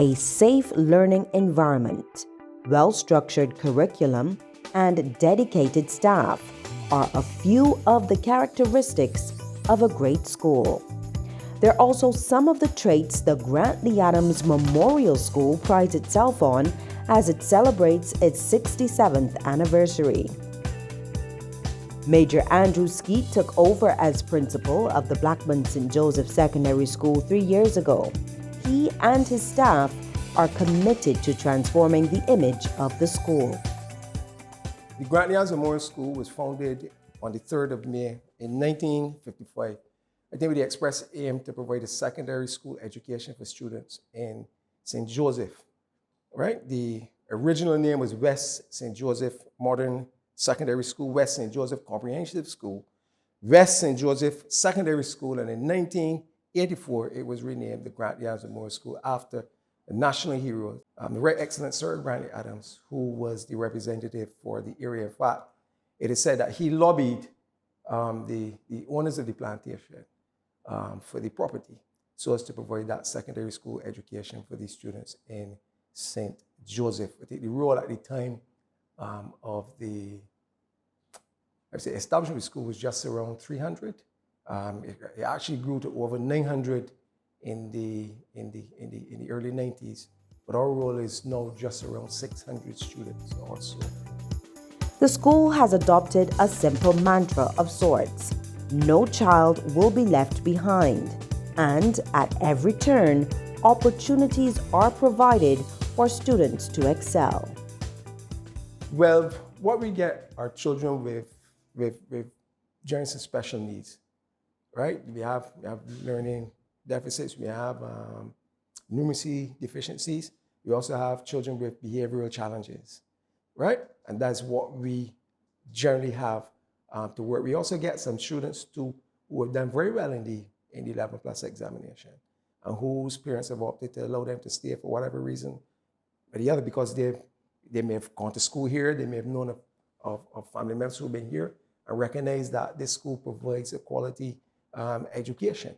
A safe learning environment, well-structured curriculum, and dedicated staff are a few of the characteristics of a great school. They're also some of the traits the Grantley Adams Memorial School prides itself on as it celebrates its 67th anniversary. Major Andrew Skeet took over as principal of the Blackburn St. Joseph Secondary School 3 years ago. He and his staff are committed to transforming the image of the school. The Grantley Adams Memorial School was founded on the 3rd of May in 1955. I think with the express aim to provide a secondary school education for students in St. Joseph, right? The original name was West St. Joseph Modern Secondary School, West St. Joseph Comprehensive School, West St. Joseph Secondary School, and in 1984, it was renamed the Grantley Adams Memorial School after the national hero, the Right Excellent Sir Grantley Adams, who was the representative for the area. In fact, it is said that he lobbied the owners of the plantation for the property so as to provide that secondary school education for these students in St. Joseph. I think the role at the time of the establishment of the school was just around 300. It actually grew to over 900 in the early 90s, but our role is now just around 600 students or so. The school has adopted a simple mantra of sorts: no child will be left behind, and at every turn, opportunities are provided for students to excel. Well, what we get are children with journeys and special needs, right? We have learning deficits, we have numeracy deficiencies, we also have children with behavioral challenges, right? And that's what we generally have to work. We also get some students too who have done very well in the 11 plus examination and whose parents have opted to allow them to stay for whatever reason or the other, because they may have gone to school here, they may have known of family members who've been here and recognize that this school provides a quality education,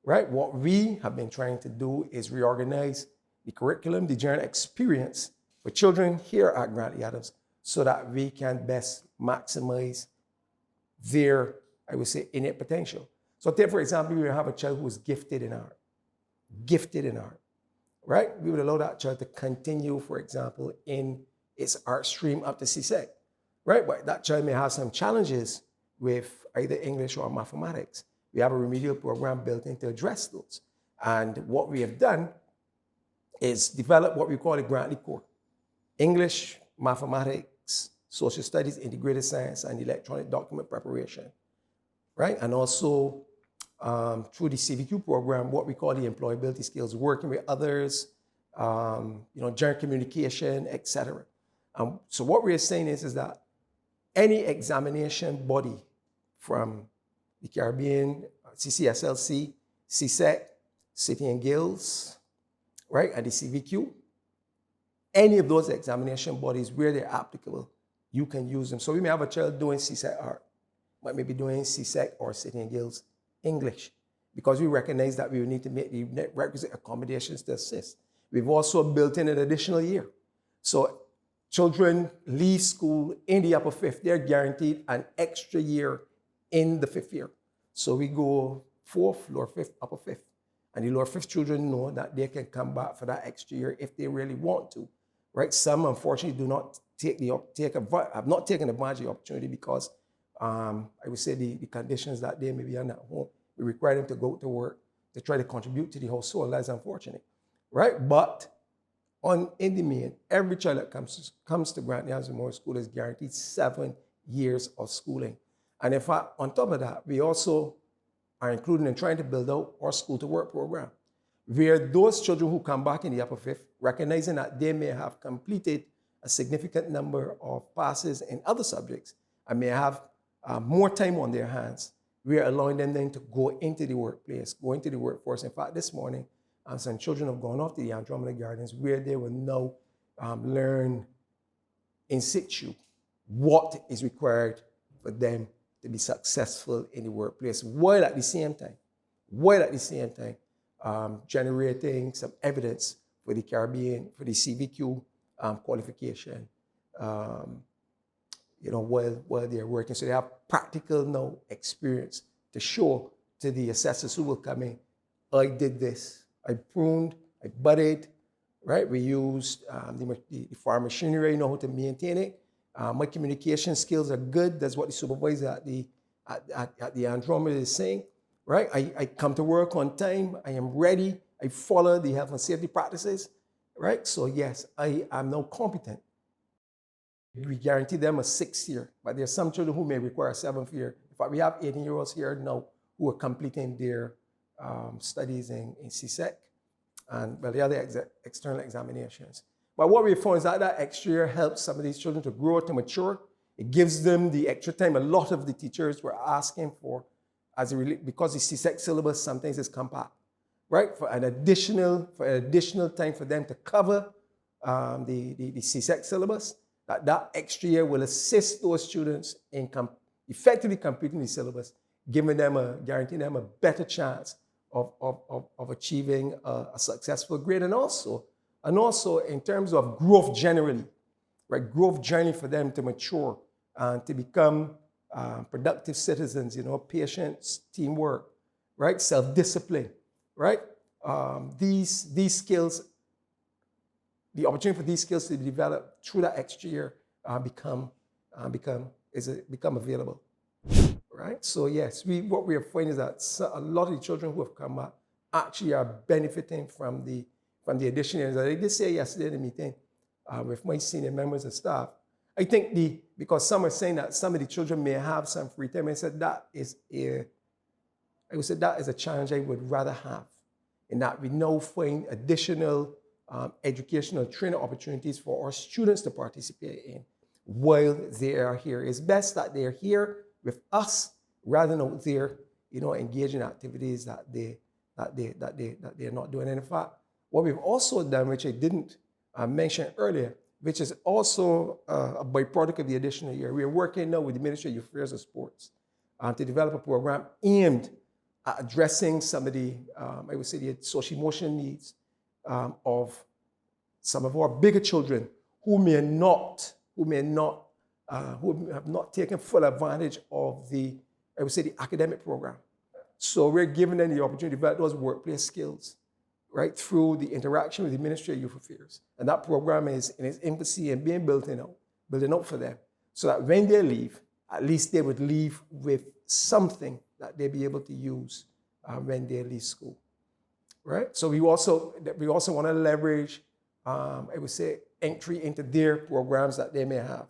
right? What we have been trying to do is reorganize the curriculum, the journey experience for children here at Grantley Adams so that we can best maximize their, I would say, innate potential. So take, for example, we have a child who is gifted in art, right? We would allow that child to continue, for example, in its art stream up to CSEC, right? But that child may have some challenges with either English or mathematics. We have a remedial program built in to address those. And what we have done is develop what we call the Grantley Core: English, mathematics, social studies, integrated science, and electronic document preparation, right? And also through the CVQ program, what we call the employability skills, working with others, joint communication, etc. So what we're saying is that any examination body from the Caribbean, CCSLC, CSEC, City and Guilds, right, and the CVQ, any of those examination bodies where they're applicable, you can use them. So we may have a child doing CSEC art, but maybe doing CSEC or City and Guilds English, because we recognize that we will need to make the requisite accommodations to assist. We've also built in an additional year. So children leave school in the upper fifth, they're guaranteed an extra year in the fifth year. So we go fourth, lower fifth, upper fifth. And the lower fifth children know that they can come back for that extra year if they really want to, right? Some, unfortunately, have not taken advantage of the opportunity because I would say the conditions that they may be under at home, we require them to go to work to try to contribute to the household. That's unfortunate, right? But in the main, every child that comes to Grantley Adams Memorial School is guaranteed 7 years of schooling. And in fact, on top of that, we also are including and trying to build out our school to work program, where those children who come back in the upper fifth, recognizing that they may have completed a significant number of passes in other subjects and may have more time on their hands, we are allowing them then to go into the workplace, go into the workforce. In fact, this morning, some children have gone off to the Andromeda Gardens where they will now learn in situ what is required for them to be successful in the workplace, while at the same time generating some evidence for the Caribbean, for the CVQ qualification, while they're working. So they have practical experience to show to the assessors who will come in. I did this. I pruned, I budded, right? We used the farm machinery, know how to maintain it. My communication skills are good. That's what the supervisor at the Andromeda is saying, right? I come to work on time. I am ready. I follow the health and safety practices, right? So yes, I am now competent. We guarantee them a 6th year, but there are some children who may require a 7th year. In fact, we have 18-year-olds here now who are completing their studies in CSEC and the other external examinations. But what we found is that extra year helps some of these children to grow, to mature. It gives them the extra time. A lot of the teachers were asking for, because the CSEC syllabus sometimes is compact, right? For an additional time for them to cover the CSEC syllabus. That extra year will assist those students in effectively completing the syllabus, guaranteeing them a better chance of achieving a successful grade, and also in terms of growth generally, right? Growth journey for them to mature and to become productive citizens, patience, teamwork, right? Self-discipline, right? These skills, the opportunity for these skills to be developed through that extra year become available. Right? So yes, what we are finding is that a lot of the children who have come back actually are benefiting from the additional years. I did say yesterday in the meeting with my senior members of staff, I think because some are saying that some of the children may have some free time, I said that is a challenge I would rather have, in that we now find additional educational training opportunities for our students to participate in while they are here. It's best that they're here with us rather than out there, engaging in activities that they're not doing. And in fact, what we've also done, which I didn't mention earlier, which is also a byproduct of the additional year, we are working now with the Ministry of Youth Affairs and Sports to develop a program aimed at addressing some of the, I would say, the social emotional needs of some of our bigger children who have not taken full advantage of the academic program. So we're giving them the opportunity to develop those workplace skills, right, through the interaction with the Ministry of Youth Affairs. And that program is in its infancy and being building out for them, so that when they leave, at least they would leave with something that they'll be able to use when they leave school, right? So we also want to leverage, entry into their programs that they may have,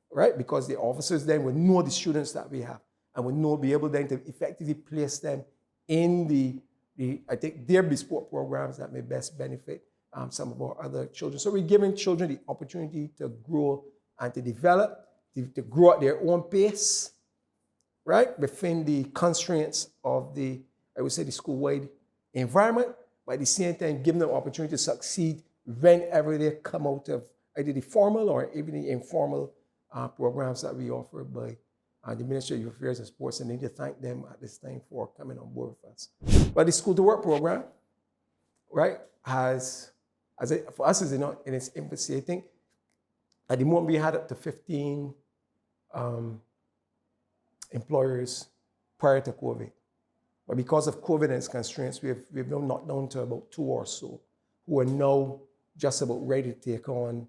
right? Because the officers then will know the students that we have and will be able then to effectively place them in their bespoke programs that may best benefit some of our other children. So we're giving children the opportunity to grow and to develop, to grow at their own pace, right? Within the constraints of the school-wide environment, but at the same time giving them opportunity to succeed whenever they come out of either the formal or even the informal programs that we offer by the Ministry of Youth Affairs and Sports, and I need to thank them at this time for coming on board with us. But the School to Work program, right, for us is in its infancy. I think at the moment we had up to 15 employers prior to COVID. But because of COVID and its constraints, we've now knocked down to about 2 or so who are now just about ready to take on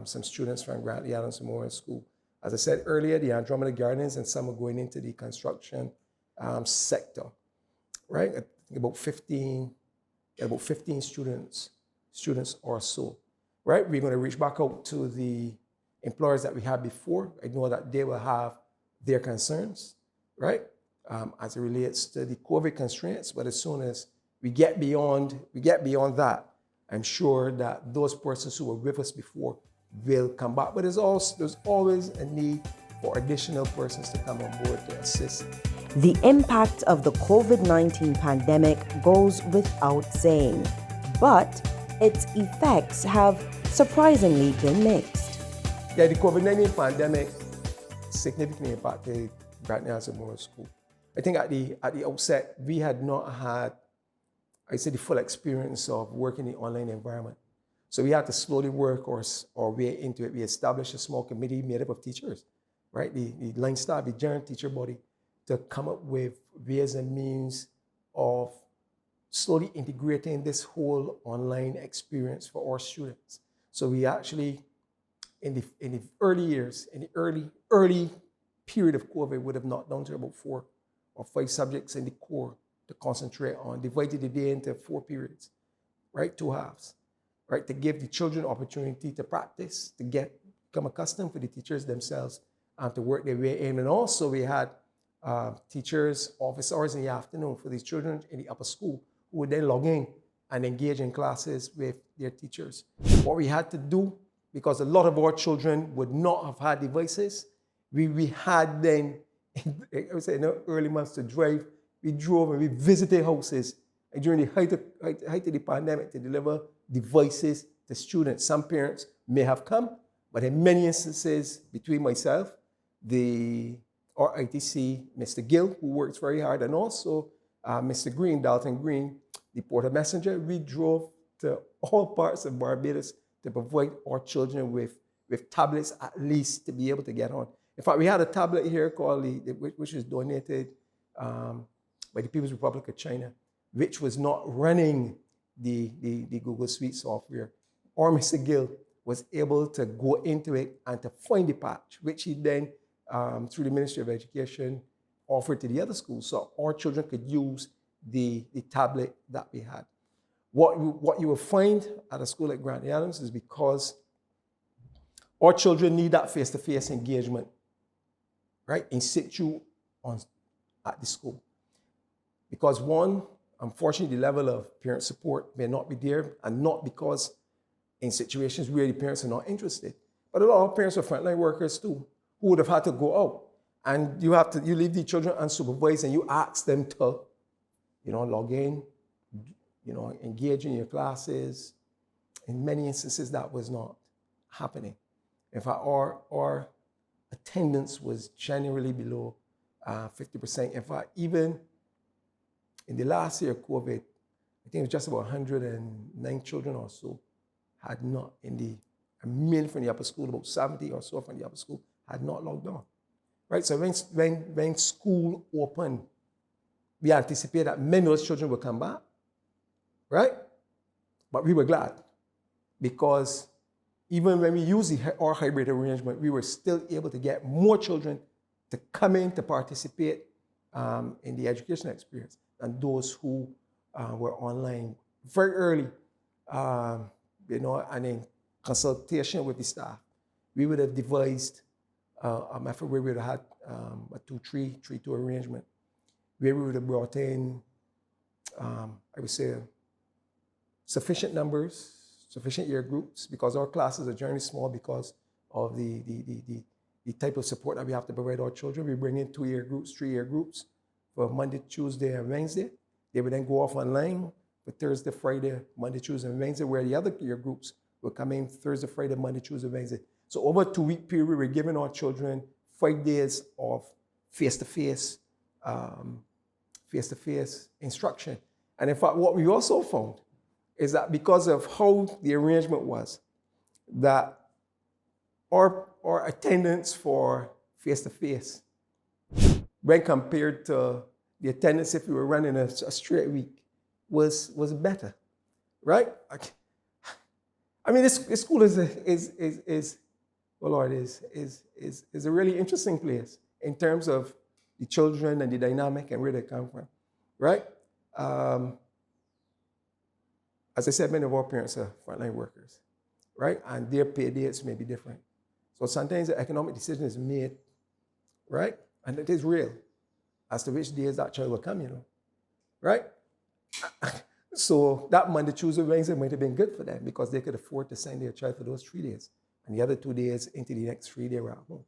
some students from Grantley Adams Memorial School. As I said earlier, the Andromeda Gardens, and some are going into the construction sector, right? I think about 15 students or so, right? We're going to reach back out to the employers that we had before. I know that they will have their concerns, right? As it relates to the COVID constraints, but as soon as we get beyond that, I'm sure that those persons who were with us before will come back. But there's always a need for additional persons to come on board to assist. The impact of the COVID-19 pandemic goes without saying, but its effects have surprisingly been mixed. Yeah, the COVID-19 pandemic significantly impacted Grantley Adams Memorial School. I think at the outset, we had not had, the full experience of working in the online environment. So we had to slowly work our way into it. We established a small committee made up of teachers, right? The line staff, the general teacher body, to come up with ways and means of slowly integrating this whole online experience for our students. So we actually, in the early years, in the early period of COVID, would have knocked down to about 4 or 5 subjects in the core to concentrate on, divided the day into 4 periods, right? 2 halves, right? To give the children opportunity to practice, to become accustomed for the teachers themselves and to work their way in. And also we had teachers, office hours in the afternoon for these children in the upper school who would then log in and engage in classes with their teachers. What we had to do, because a lot of our children would not have had devices, we had then, I would say in the early months to drive, we drove and we visited houses during the height of the pandemic to deliver devices to students. Some parents may have come, but in many instances, between myself, our ITC, Mr. Gill, who works very hard, and also Mr. Green, Dalton Green, the Porter Messenger, we drove to all parts of Barbados to provide our children with tablets at least to be able to get on. In fact, we had a tablet here called which was donated by the People's Republic of China, which was not running the Google Suite software. Or Mr. Gill was able to go into it and to find the patch, which he then, through the Ministry of Education, offered to the other schools, so our children could use the tablet that we had. What you will find at a school like Grantley Adams is because our children need that face-to-face engagement, right, in situ at the school. Because one, unfortunately, the level of parent support may not be there, and not because in situations where the parents are not interested, but a lot of parents are frontline workers too, who would have had to go out. And you leave the children unsupervised and you ask them to, log in, engage in your classes. In many instances, that was not happening. In fact, our attendance was generally below 50%. In fact, even in the last year of COVID, I think it was just about 109 children or so had not, mainly from the upper school, about 70 or so from the upper school, had not logged on. Right, so when school opened, we anticipated that many of those children would come back, right? But we were glad because even when we used our hybrid arrangement, we were still able to get more children to come in to participate in the educational experience than those who were online very early, and in consultation with the staff. We would have devised a method where we would have had a 2-3, 3-2 arrangement, where we would have brought in, I would say, sufficient numbers, sufficient year groups, because our classes are generally small because of the type of support that we have to provide our children. We bring in 2-year groups, 3-year groups for Monday, Tuesday, and Wednesday. They would then go off online for Thursday, Friday, Monday, Tuesday, and Wednesday, where the other year groups will come in Thursday, Friday, Monday, Tuesday, Wednesday. So over a 2-week period, we're giving our children 5 days of face-to-face instruction. And in fact, what we also found is that because of how the arrangement was, that our attendance for face-to-face, when compared to the attendance if we were running a straight week, was better, right? I mean, this school is a really interesting place in terms of the children and the dynamic and where they come from, right? As I said, many of our parents are frontline workers, right? And their pay dates may be different. So sometimes the economic decision is made, right? And it is real as to which days that child will come, right? So that Monday, Tuesday, Wednesday might have been good for them because they could afford to send their child for those 3 days. And the other 2 days into the next 3 days, we're at home,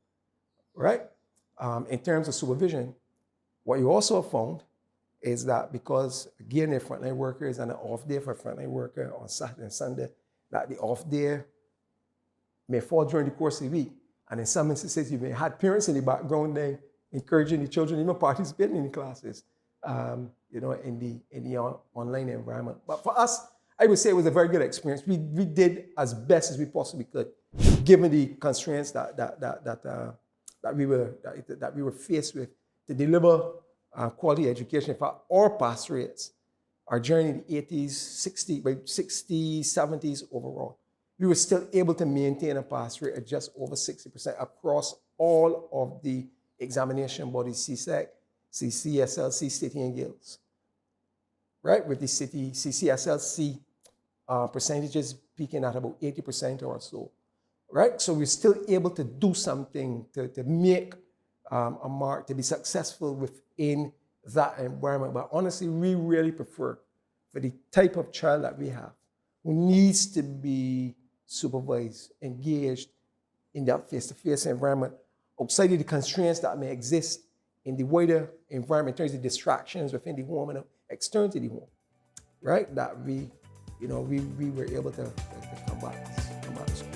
right? In terms of supervision, what you also found is that because, again, they're frontline workers and an off day for a frontline worker on Saturday and Sunday, that the off day may fall during the course of the week. And in some instances, you may have parents in the background then encouraging the children, even participating in the classes, in the online environment. But for us, I would say it was a very good experience. We did as best as we possibly could, given the constraints that we were faced with to deliver quality education. In fact, our pass rates, our journey in the 80s, 60s, 70s overall, we were still able to maintain a pass rate of just over 60% across all of the examination bodies, CSEC, CCSLC, City and Guilds, right? With the City, CCSLC percentages peaking at about 80% or so, right? So we're still able to do something to make a mark, to be successful within that environment. But honestly, we really prefer for the type of child that we have, who needs to be supervised, engaged in that face-to-face environment, outside of the constraints that may exist in the wider environment, in terms of distractions within the home and external to the home, right? That we were able to come back to school.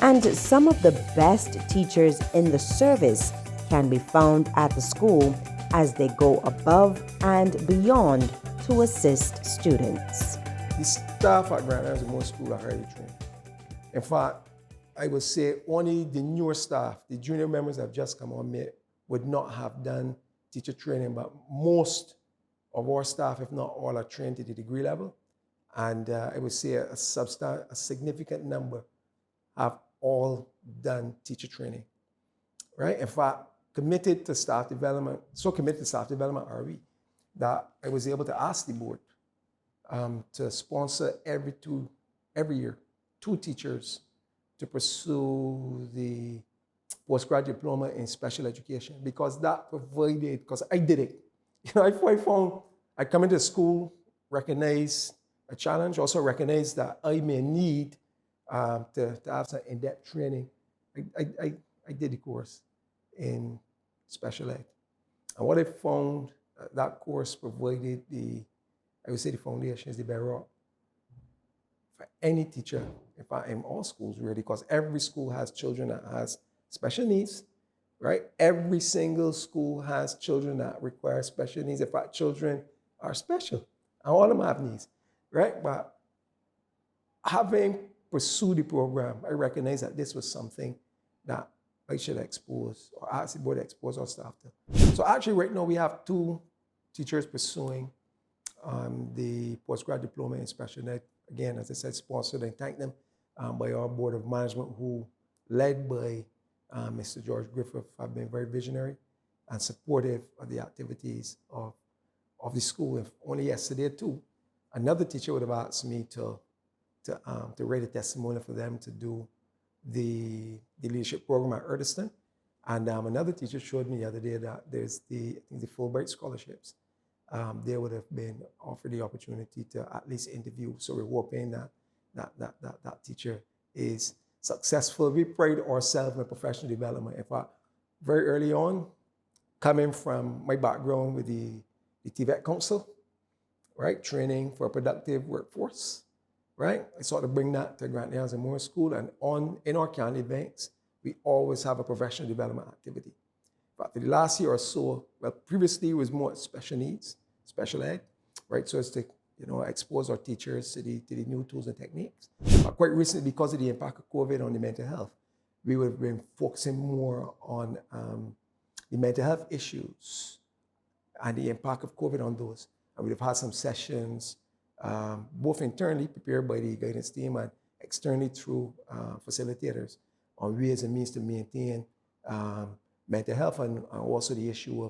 And some of the best teachers in the service can be found at the school as they go above and beyond to assist students. The staff at Grantley Moore School are highly trained. In fact, I would say only the newer staff, the junior members that have just come on, would not have done teacher training, but most of our staff, if not all, are trained to the degree level. And I would say a significant number have all done teacher training, right? In fact, committed to staff development, so committed to staff development are we, that I was able to ask the board to sponsor every year, 2 teachers to pursue the postgraduate diploma in special education, because that provided, because I did it. I found I come into school, recognize a challenge, also recognize that I may need to have some in-depth training. I did the course in special ed. And what I found, that course provided the foundation is the bedrock for any teacher, in fact, in all schools really, because every school has children that has special needs, right? Every single school has children that require special needs. In fact, children are special, and all of them have needs, right? But having pursued the program, I recognize that this was something that I should expose, or ask the board to expose our staff to. So actually right now we have 2 teachers pursuing the postgrad diploma in special ed. Again, as I said, sponsored and thank them by our board of management, who, led by Mr. George Griffith, have been very visionary and supportive of the activities of the school. If only yesterday too, another teacher would have asked me to write a testimonial for them to do the leadership program at Erdeston. And another teacher showed me the other day that there's the Fulbright scholarships. They would have been offered the opportunity to at least interview. So we're hoping that teacher is successful. We pride ourselves in professional development. In fact, very early on, coming from my background with the TVET Council, right? Training for a productive workforce, right? I sort of bring that to Grantley Moore School, and in our county events, we always have a professional development activity. But for the last year or so, well, previously it was more special needs, special ed, right? So it's to expose our teachers to the new tools and techniques. But quite recently, because of the impact of COVID on the mental health, we would have been focusing more on the mental health issues and the impact of COVID on those. And we'd have had some sessions, both internally prepared by the guidance team and externally through facilitators, on ways and means to maintain mental health, and also the issue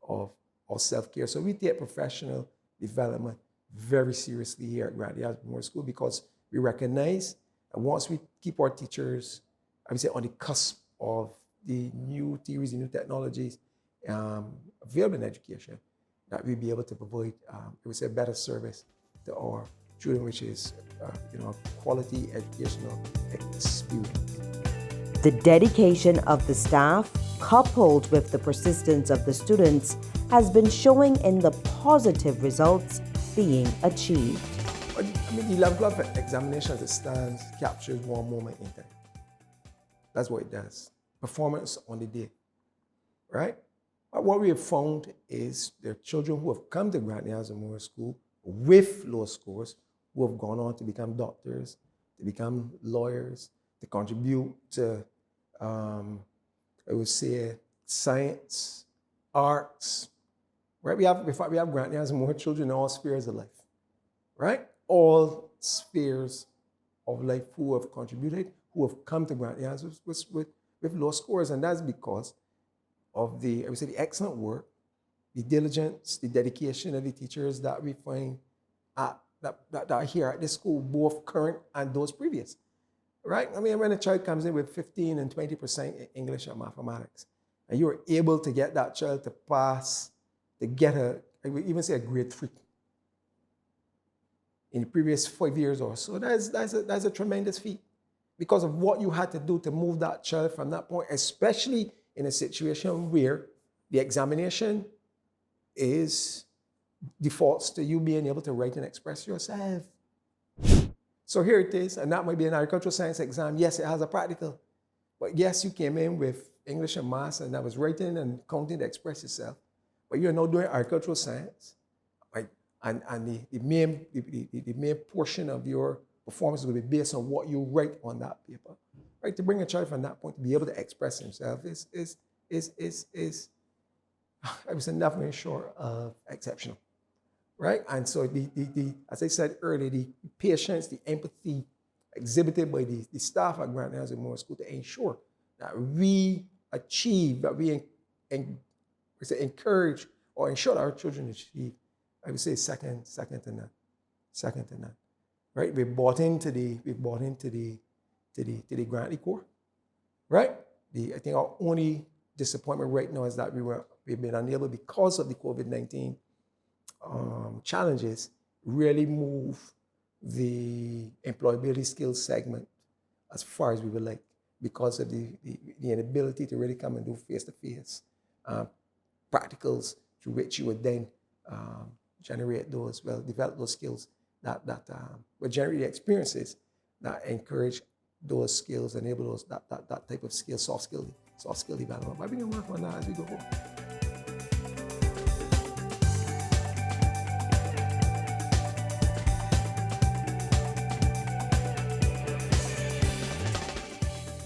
of self-care. So we take professional development very seriously here at Grantley Moore School, because we recognize that once we keep our teachers, I would say, on the cusp of the new theories, the new technologies available in education, that we'll be able to provide, I would say, a better service to our children, which is quality educational experience. The dedication of the staff, coupled with the persistence of the students, has been showing in the positive results being achieved. I mean, the level of examination as it stands captures one moment in time. That's what it does. Performance on the day, right? But what we have found is there are children who have come to Grantley Moore School with low scores who have gone on to become doctors, to become lawyers, to contribute to, I would say, science, arts, right? In fact, we have Grantley has more children in all spheres of life, right? All spheres of life who have contributed, who have come to Grantley with low scores, and that's because of the, I would say, the excellent work, the diligence, the dedication of the teachers that we find that are here at this school, both current and those previous, right? I mean, when a child comes in with 15 and 20% in English and mathematics, and you're able to get that child to pass, to get I would even say a grade 3 in the previous 5 years or so, that's a tremendous feat because of what you had to do to move that child from that point, especially in a situation where the examination defaults to you being able to write and express yourself. So here it is, and that might be an agricultural science exam. Yes, it has a practical, but yes, you came in with English and maths, and that was writing and counting to express yourself. But you're now doing agricultural science, right? And the main portion of your performance will be based on what you write on that paper, right? To bring a child from that point to be able to express himself is I would say nothing short of exceptional, right? And so as I said earlier, the patience, the empathy exhibited by the staff at Grantley House Memorial School to ensure that we achieve, that we encourage or ensure that our children achieve, I would say second to none, right? We bought into the Grantley Corps, right? I think our only disappointment right now is that we've been unable, because of the COVID-19 challenges, really move the employability skills segment as far as we would like, because of the inability to really come and do face-to-face practicals through which you would then develop those skills that would generate the experiences that encourage those skills, enable those that type of skill, soft skill development. But we can work on that as we go forward.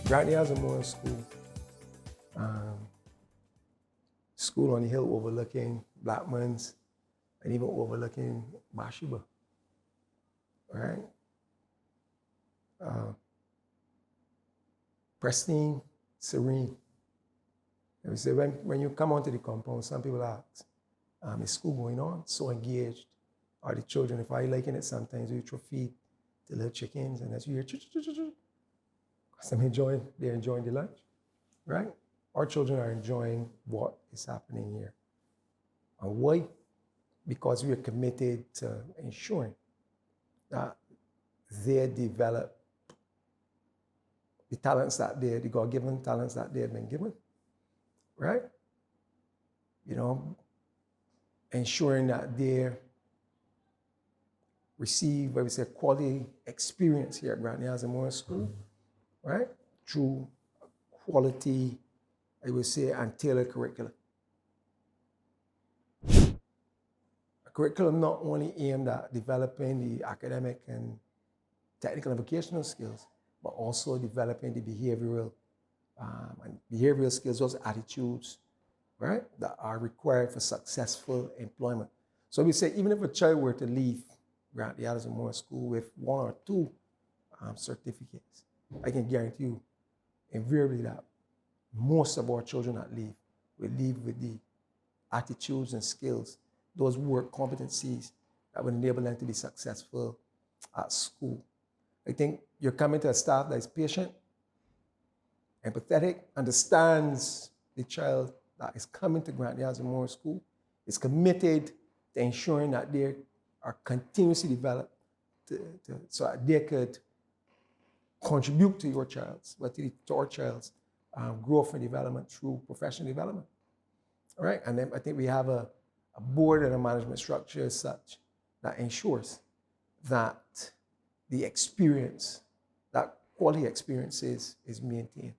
Grantley has a Memorial School, school on the hill overlooking Blackmans and even overlooking Bathsheba, right? Pristine, serene. And we say when you come onto the compound, some people ask, is school going on? So engaged are the children. If I liken it sometimes, we throw feed to little chickens, and as you hear, they're enjoying the lunch, right? Our children are enjoying what is happening here. And why? Because we are committed to ensuring that they develop the talents the God-given talents that they have been given, right? You know, ensuring that they receive, I would say, quality experience here at Grantley House Memorial School, right? Through quality, I would say, and tailored curriculum. A curriculum not only aimed at developing the academic and technical and vocational skills, but also developing the behavioral skills, those attitudes, right, that are required for successful employment. So we say, even if a child were to leave Grantley House Memorial School with 1 or 2 certificates, I can guarantee you invariably that most of our children that leave will leave with the attitudes and skills, those work competencies that will enable them to be successful at school. I think you're coming to a staff that is patient, empathetic, understands the child that is coming to Grantley House Memorial School, is committed to ensuring that they are continuously developed so that they could contribute to your child's, to our child's growth and development through professional development. All right, and then I think we have a board and a management structure as such that ensures that the experience, that quality experience is maintained.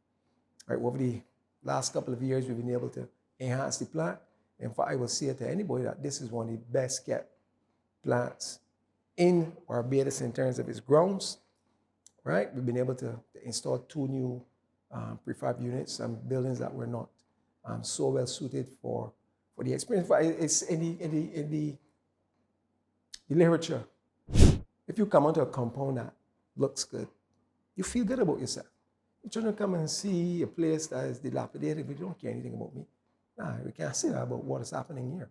Right, over the last couple of years, we've been able to enhance the plant. In fact, I will say to anybody that this is one of the best kept plants in Barbados in terms of its grounds, right? We've been able to install 2 new prefab units, some buildings that were not so well suited for the experience. But it's in the literature. If you come onto a compound that looks good, you feel good about yourself. You're trying to come and see a place that is dilapidated, but you don't care anything about me. Nah, we can't say that about what is happening here.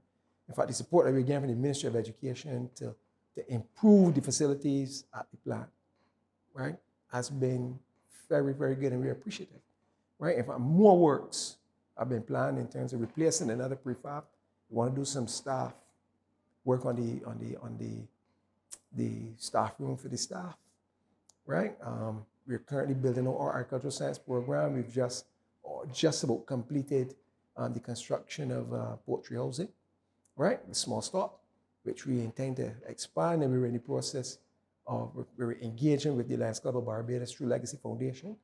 In fact, the support that we're getting from the Ministry of Education to improve the facilities at the plant, right, has been very, very good, and we're appreciative, right? In fact, more works have been planned in terms of replacing another prefab. We want to do some staff work on the staff room for the staff, right? We're currently building our agricultural science program. We've just about completed the construction of poultry housing, right? The small stock, which we intend to expand, and we're in the process of we're engaging with the Lions Club of Barbados through Legacy Foundation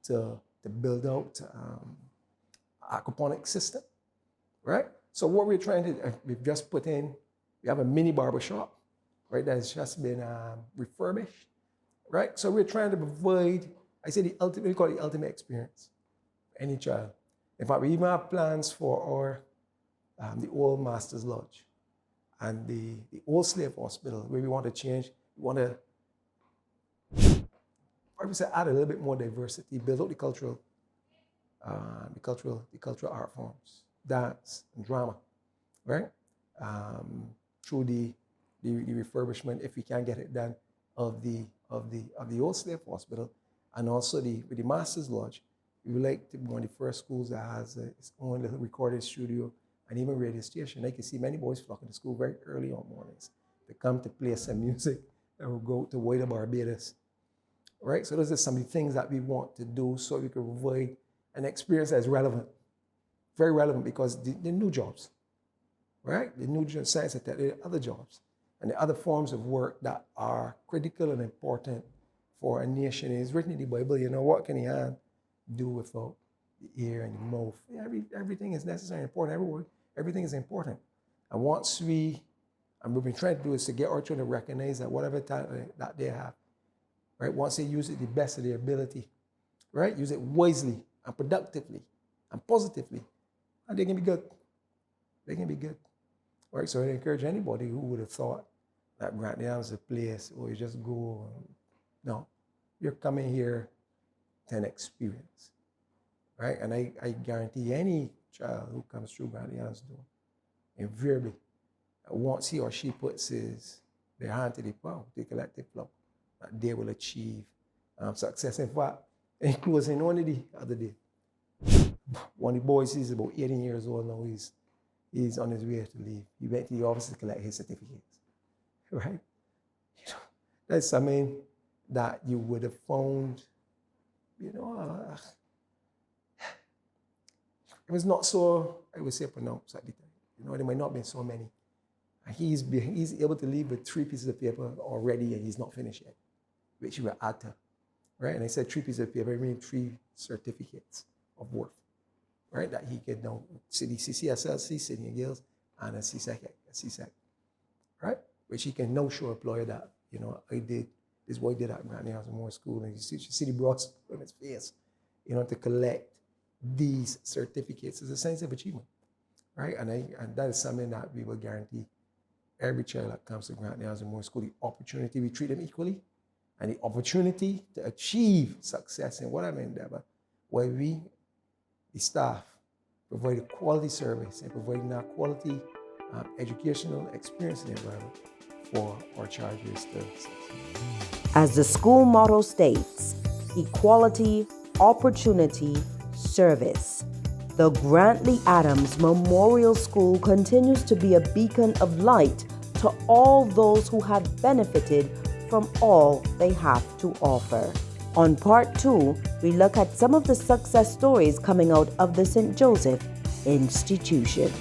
to build out aquaponics system, right? So what we're trying to, we've just put in, we have a mini barber shop, right, that has just been refurbished, right? So we're trying to provide, I say we call it the ultimate experience for any child. In fact, we even have plans for our, the old Master's Lodge and the old slave hospital, where we want to change, we want to, I would say, add a little bit more diversity, build out the cultural art forms, dance and drama, right? Through the refurbishment, if we can get it done, of the old slave hospital, and also with the Master's Lodge. We would like to be one of the first schools that has its own little recording studio and even radio station. I can see many boys flocking to school very early on mornings to come to play some music and we'll go to White Barbados, right? So those are some of the things that we want to do so we can provide an experience that's relevant, very relevant, because the new jobs, right? The new science and tech, the other jobs, and the other forms of work that are critical and important for a nation. It's written in the Bible, you know, what can a hand do without the ear and the mouth? Everything is necessary and important. Everything is important. And once we've been trying to do is to get our children to recognize that whatever talent that they have, right, once they use it the best of their ability, right, use it wisely and productively and positively, and they can be good. They can be good. Right, so I encourage anybody who would have thought that Grantley was a place where you just go. No, you're coming here to an experience, right? And I guarantee any child who comes through Grantley door, invariably, once he or she puts their hand to the plow, the collective plow, that they will achieve success. In fact, in closing, only the other day, one of the boys, he's about 18 years old now, he's on his way to leave. He went to the office to collect his certificates, right? You know, that's something that you would have found, you know, it was not so, I would say, pronounced at the time. You know, there might not have been so many. And he's able to leave with 3 pieces of paper already, and he's not finished yet, which he will add to, right? And I said 3 pieces of paper, I mean 3 certificates of worth, right? That he could now, City CCSLC, Senior Girls, and a CSEC, right? Which he can now show employer that, you know, this boy did at Grantley House and More School, and you see the broad on his face, you know, to collect these certificates is a sense of achievement, right? And that is something that we will guarantee every child that comes to Grantley House and More School, the opportunity, we treat them equally, and the opportunity to achieve success in whatever endeavor, where we, the staff, provide a quality service and providing a quality educational experience in the environment for our child to succeed. As the school motto states, equality, opportunity, service. The Grantley Adams Memorial School continues to be a beacon of light to all those who have benefited from all they have to offer. On part 2, we look at some of the success stories coming out of the St. Joseph institution.